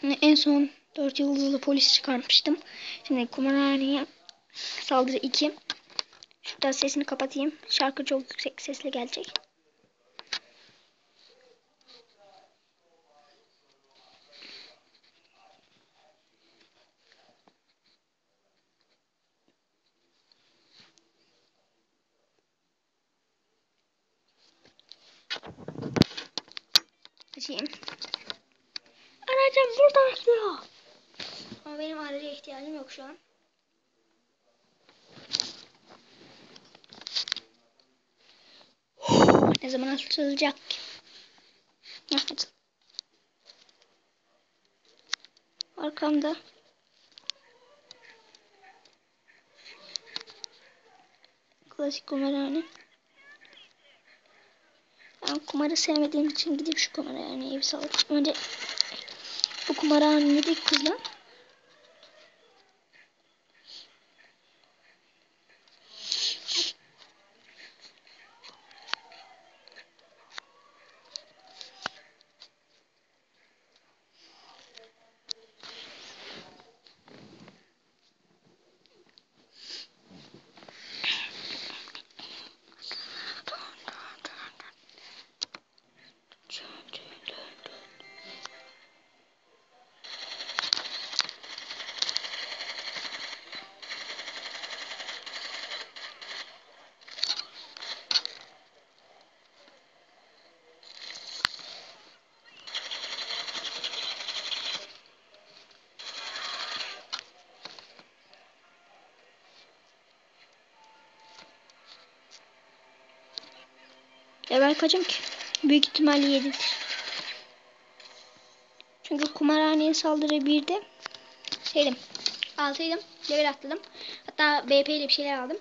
En son 4 yıldızlı polis çıkarmıştım. Şimdi kumarhaneye saldırı 2. Şurada sesini kapatayım. Şarkı çok yüksek sesle gelecek. Açayım. Aracım burada açıyor. Ama benim araca ihtiyacım yok şu an. Ne zaman açılacak ki? Arkamda. Klasik kumarhane. Ben kumarı sevmediğim için gidip şu kumarhaneye bir salayım. Önce bu kumarhanedeki kızla. Level kaçım ki? Büyük ihtimalle 7'dir. Çünkü kumarhaneye saldırı 1'de şeydim. 6'ydım. Level atladım. Hatta BP ile bir şeyler aldım.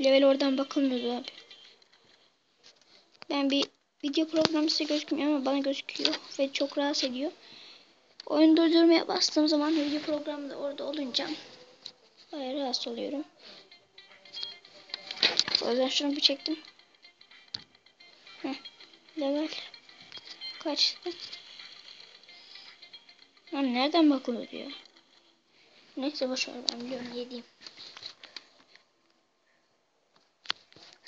Level oradan bakılmıyordu abi. Ben bir video programı size gözükmüyor ama bana gözüküyor ve çok rahatsız ediyor. Oyunu durdurmaya bastığım zaman video programı da orada olunca bayağı rahatsız oluyorum. O yüzden şunu bir çektim. Level kaçtı? Lan nereden bakılıyor ya? Neyse boşver, ben biliyorum, yediğim.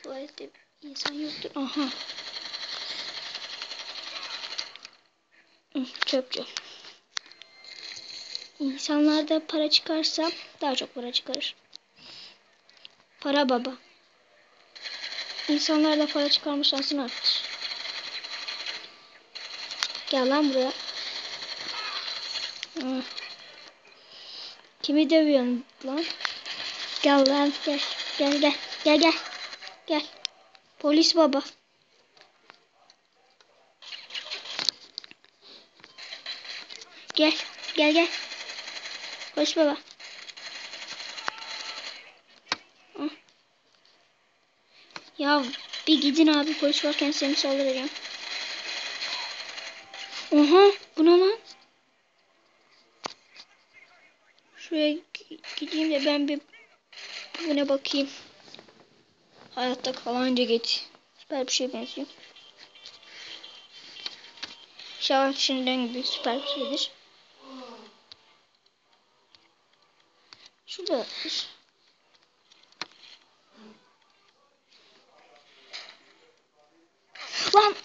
Tuvalette insan yoktur. Aha. Çöpçü. İnsanlarda para çıkarsa daha çok para çıkarır. Para baba. İnsanlarda para çıkarma şansını arttır. Gel lan buraya. Kimi dövüyorsun lan? Gel lan, gel. Gel gel. Gel gel. Gel. Polis baba. Gel. Gel gel. Polis baba. Ya bir gidin abi, polis varken seni saldıracağım. Oha, bu ne lan? Şuraya gideyim de ben bir buna bakayım. Hayatta kalanca geç. Süper bir şey benziyor. İnşallah şimdiden gibi süper bir şeydir. Şurada. Lan!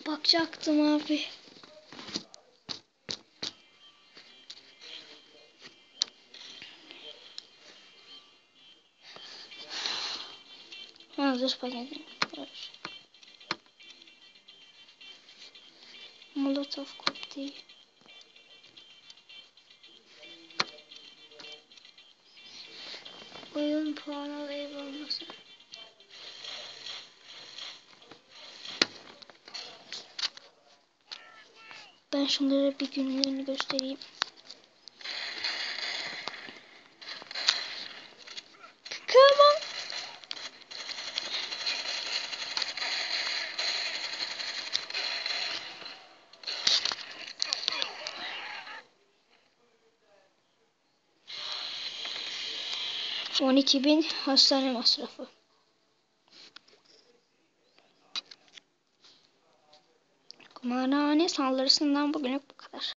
Bakacaktım abi. Ha, zırh paketi. Molotov kokteyl. Oyun puanı ev olması. Ben şunlara bir günlerini göstereyim. Come on. $12.000 hastane masrafı. Kumarhane saldırısından bugünlük bu kadar.